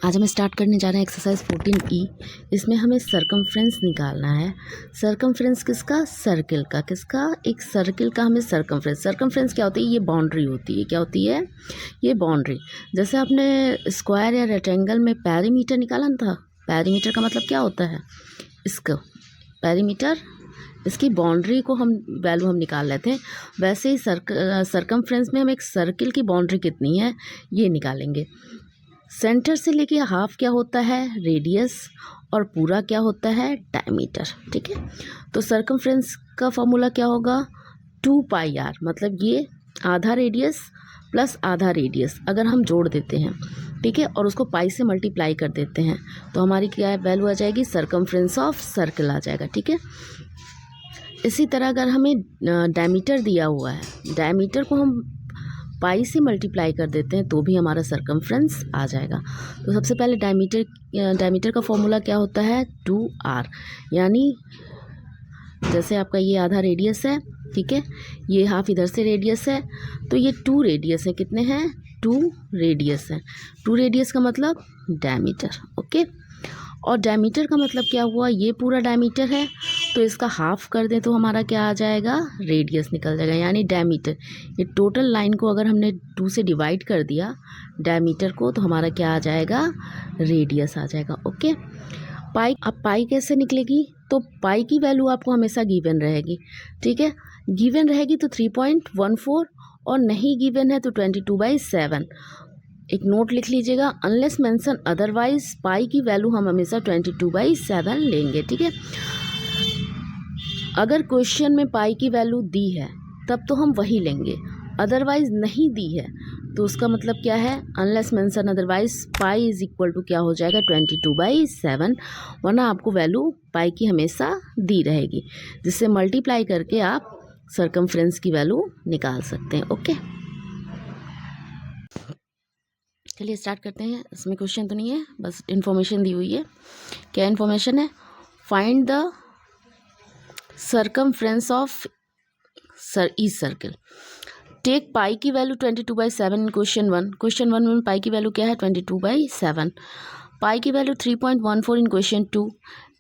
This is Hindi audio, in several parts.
आज हमें स्टार्ट करने जा रहे हैं एक्सरसाइज 14E। इसमें हमें सरकमफ्रेंस निकालना है। सरकमफ्रेंस किसका? सर्किल का। किसका? एक सर्किल का हमें सरकमफ्रेंस। सरकमफ्रेंस क्या होती है? ये बाउंड्री होती है। क्या होती है? ये बाउंड्री। जैसे आपने स्क्वायर या रेक्टेंगल में पेरीमीटर निकाला था। पेरीमीटर का मतलब क्या होता है? इसका पेरीमीटर, इसकी बाउंड्री को हम वैल्यू हम निकाल लेते हैं। वैसे ही सरकमफ्रेंस में हम एक सर्किल की बाउंड्री कितनी है ये निकालेंगे। सेंटर से लेके हाफ क्या होता है? रेडियस। और पूरा क्या होता है? डायमीटर। ठीक है, तो सरकमफ्रेंस का फॉर्मूला क्या होगा? 2πr, मतलब ये आधा रेडियस प्लस आधा रेडियस अगर हम जोड़ देते हैं, ठीक है, और उसको पाई से मल्टीप्लाई कर देते हैं तो हमारी क्या वैल्यू आ जाएगी? सरकमफ्रेंस ऑफ सर्कल आ जाएगा। ठीक है, इसी तरह अगर हमें डायमीटर दिया हुआ है, डायमीटर को हम पाई से मल्टीप्लाई कर देते हैं तो भी हमारा सरकमफ्रेंस आ जाएगा। तो सबसे पहले डायमीटर का फॉर्मूला क्या होता है? 2r, यानी जैसे आपका ये आधा रेडियस है, ठीक है, ये हाफ इधर से रेडियस है, तो ये 2 रेडियस है। कितने हैं? 2 रेडियस है। 2 रेडियस का मतलब डायमीटर। ओके, और डायमीटर का मतलब क्या हुआ? ये पूरा डायमीटर है तो इसका हाफ कर दें तो हमारा क्या आ जाएगा? रेडियस निकल जाएगा, यानी डायमीटर। ये टोटल लाइन को अगर हमने 2 से डिवाइड कर दिया डायमीटर को तो हमारा क्या आ जाएगा? रेडियस आ जाएगा। ओके, पाई, अब पाई कैसे निकलेगी? तो पाई की वैल्यू आपको हमेशा गिवन रहेगी। ठीक है, गिवन रहेगी तो 3.14, और नहीं गिवन है तो 22/7। एक नोट लिख लीजिएगा, अनलेस मेंशन अदरवाइज पाई की वैल्यू हम हमेशा 22/7 लेंगे। ठीक है, अगर क्वेश्चन में पाई की वैल्यू दी है तब तो हम वही लेंगे, अदरवाइज नहीं दी है तो उसका मतलब क्या है? Unless mention otherwise pi is equal to क्या हो जाएगा? 22/7, वरना आपको वैल्यू पाई की हमेशा दी रहेगी, जिससे मल्टीप्लाई करके आप सरकमफ्रेंस की वैल्यू निकाल सकते हैं। ओके, चलिए स्टार्ट करते हैं। इसमें क्वेश्चन तो नहीं है, बस इन्फॉर्मेशन दी हुई है। क्या इन्फॉर्मेशन है? Find the circumference of each circle. Take pi की वैल्यू 22/7 इन क्वेश्चन 1। क्वेश्चन 1 में पाई की वैल्यू क्या है? 22/7। पाई की value 3.14 in question 2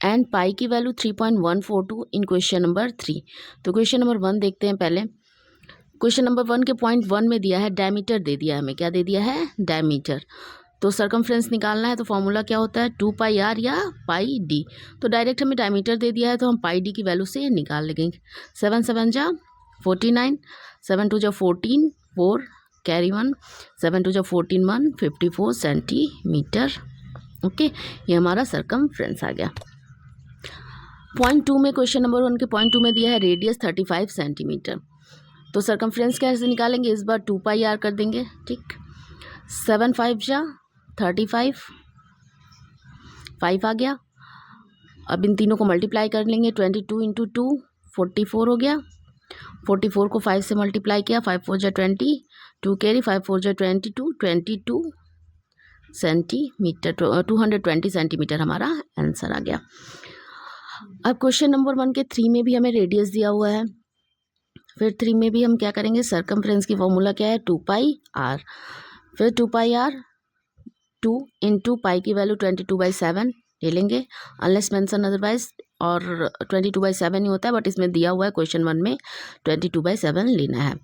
and pi की वैल्यू 3.142 इन क्वेश्चन नंबर 3। तो क्वेश्चन नंबर 1 देखते हैं पहले। क्वेश्चन नंबर 1 के पॉइंट 1 में दिया है डायमीटर दे दिया है हमें। क्या दे दिया है? डायमीटर। तो सरकमफ्रेंस निकालना है तो फॉर्मूला क्या होता है? 2πr या पाई डी। तो डायरेक्ट हमें डायमीटर दे दिया है तो हम पाई डी की वैल्यू से निकाल लेंगे। 7 7 जा 49, 7 2 जा 14, 4 कैरी 1, 7 2 जा 14 1 54 सेंटीमीटर। ओके, ये हमारा सरकमफ्रेंस आ गया। पॉइंट 2 में, क्वेश्चन नंबर 1 के पॉइंट 2 में दिया है रेडियस 35 सेंटीमीटर। तो सरकमफ्रेंस कैसे निकालेंगे? इस बार 2πr कर देंगे। ठीक, 7 5 जा 35, 5 आ गया। अब इन तीनों को मल्टीप्लाई कर लेंगे। 22 × 2 44 हो गया। 44 को 5 से मल्टीप्लाई किया, 5 4 जा 20, 2 कैरी, 5 4 जा 22, 22 सेंटीमीटर, 220 सेंटीमीटर हमारा आंसर आ गया। अब क्वेश्चन नंबर 1 के 3 में भी हमें रेडियस दिया हुआ है। फिर 3 में भी हम क्या करेंगे? सरकमफ्रेंस की फॉर्मूला क्या है? 2πr। फिर 2πr 2 इंटू पाई की वैल्यू 22/7 ले लेंगे, अनलेस मेंशन अदरवाइज, और 22/7 ही होता है, बट इसमें दिया हुआ है क्वेश्चन 1 में 22/7 लेना है।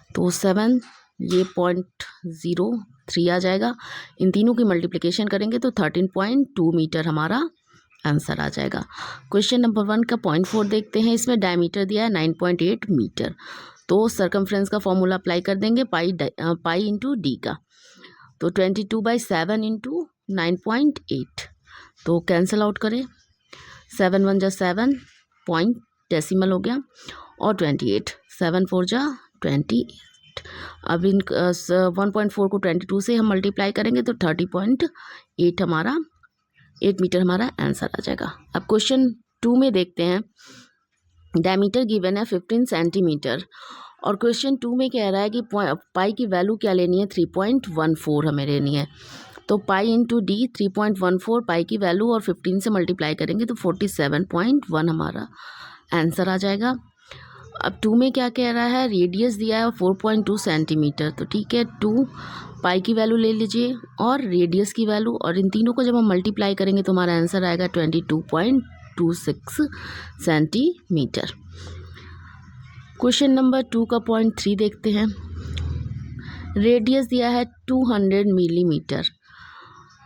तो 7, ये 0.03 आ जाएगा। इन तीनों की मल्टीप्लिकेशन करेंगे तो 13.2 मीटर हमारा आंसर आ जाएगा। क्वेश्चन नंबर 1 का पॉइंट 4 देखते हैं। इसमें डायमीटर दिया है 9.8 मीटर। तो सरकमफ्रेंस का फॉर्मूला अप्लाई कर देंगे पाई इंटू डी का। तो 22/7 इंटू 9.8, तो कैंसिल आउट करें। 7 1 जा 7, पॉइंट डेसिमल हो गया, और 28, 7 4 जा 28। अब इन 1.4 को 22 से हम मल्टीप्लाई करेंगे तो 30.8 हमारा 8 मीटर हमारा आंसर आ जाएगा। अब क्वेश्चन 2 में देखते हैं। डायमीटर गिवन है 15 सेंटीमीटर, और क्वेश्चन 2 में कह रहा है कि पाई की वैल्यू क्या लेनी है? 3.14 हमें लेनी है। तो पाई इंटू डी 3.14 पाई की वैल्यू, और 15 से मल्टीप्लाई करेंगे तो 47.1 हमारा आंसर आ जाएगा। अब 2 में क्या कह रहा है, रेडियस दिया है 4.2 सेंटीमीटर, तो ठीक है 2 पाई की वैल्यू ले लीजिए और रेडियस की वैल्यू, और इन तीनों को जब हम मल्टीप्लाई करेंगे तो हमारा आंसर आएगा 22.26 सेंटीमीटर। क्वेश्चन नंबर 2 का पॉइंट 3 देखते हैं। रेडियस दिया है 200 मिलीमीटर,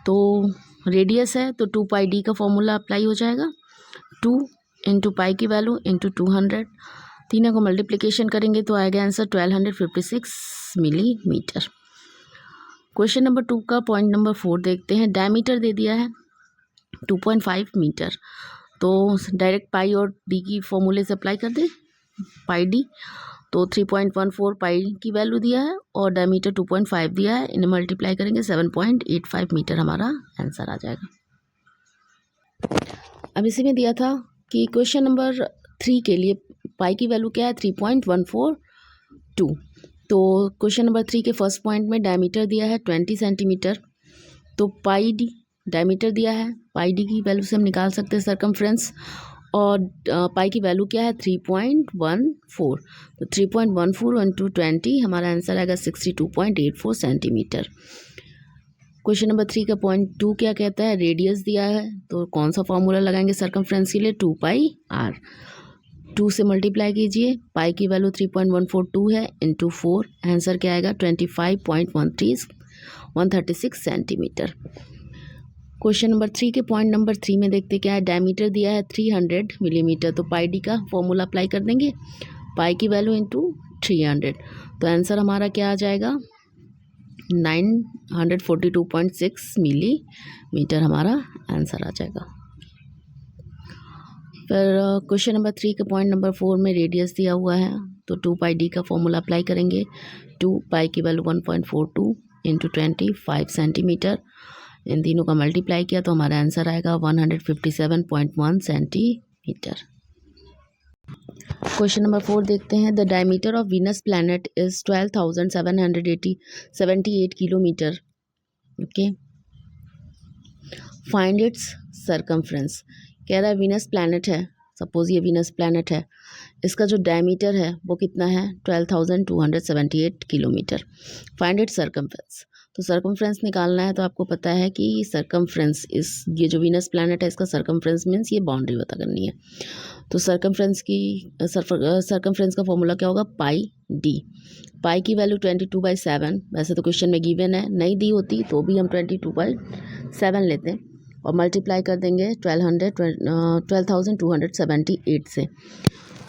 तो रेडियस है तो 2 पाई डी का फॉर्मूला अप्लाई हो जाएगा। 2 इंटू पाई की वैल्यू इंटू 200, तीनों को मल्टीप्लिकेशन करेंगे तो आएगा आंसर 1256 मिलीमीटर। क्वेश्चन नंबर 2 का पॉइंट नंबर 4 देखते हैं। डायमीटर दे दिया है 2.5 मीटर, तो डायरेक्ट पाई और डी की फॉर्मूले से अप्लाई कर दे, पाई डी, तो 3.14 पाई की वैल्यू दिया है और डायमीटर 2.5 दिया है, इन्हें मल्टीप्लाई करेंगे 7.85 मीटर हमारा आंसर आ जाएगा। अब इसी में दिया था कि क्वेश्चन नंबर 3 के लिए पाई की वैल्यू क्या है 3.142, तो क्वेश्चन नंबर 3 के फर्स्ट पॉइंट में डायमीटर दिया है 20 सेंटीमीटर, तो पाई डी डायमीटर दिया है, पाई डी की वैल्यू से हम निकाल सकते हैं सरकमफ्रेंस, और पाई की वैल्यू क्या है 3.14, तो 3.14 इंटू 20 हमारा आंसर आएगा 62.84 सेंटीमीटर। क्वेश्चन नंबर 3 का पॉइंट 2 क्या कहता है, रेडियस दिया है, तो कौन सा फॉर्मूला लगाएंगे सरकमफ्रेंस के लिए, 2 पाई आर, 2 से मल्टीप्लाई कीजिए, पाई की वैल्यू 3.142 है इंटू 4, आंसर क्या आएगा 25.136 सेंटीमीटर। क्वेश्चन नंबर 3 के पॉइंट नंबर 3 में देखते क्या है, डायमीटर दिया है 300 मिलीमीटर, तो पाई डी का फॉर्मूला अप्लाई कर देंगे, पाई की वैल्यू इंटू 300, तो आंसर हमारा क्या आ जाएगा 942.6 मिलीमीटर हमारा आंसर आ जाएगा। फिर क्वेश्चन नंबर 3 के पॉइंट नंबर 4 में रेडियस दिया हुआ है, तो 2 पाई डी का फॉर्मूला अप्लाई करेंगे, 2 पाई की वैल्यू 1.42 इंटू 25 सेंटीमीटर, इन तीनों का मल्टीप्लाई किया तो हमारा आंसर आएगा 157.1 सेंटीमीटर। क्वेश्चन नंबर 4 देखते हैं। The diameter of Venus planet is 12,778 kilometre, okay, find its circumference. कह रहा है वीनस प्लैनेट है, सपोज ये वीनस प्लैनेट है, इसका जो डायमीटर है वो कितना है 12,278 किलोमीटर, फाइंड इट्स सरकमफ्रेंस। तो सरकमफ्रेंस निकालना है, तो आपको पता है कि सरकमफ्रेंस इस ये जो वीनस प्लैनेट है इसका सरकमफ्रेंस मीन्स ये बाउंड्री पता करनी है, तो सरकमफ्रेंस का फॉर्मूला क्या होगा, पाई डी, पाई की वैल्यू 22/7, वैसे तो क्वेश्चन में गिवन है, नहीं दी होती तो भी हम 22/7 लेते हैं और मल्टीप्लाई कर देंगे 12,278 से,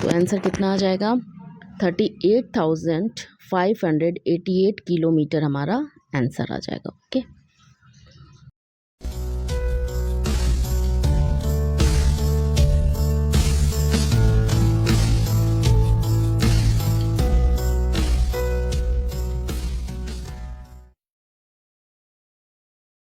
तो आंसर कितना आ जाएगा 38,588 किलोमीटर हमारा आंसर आ जाएगा, ओके।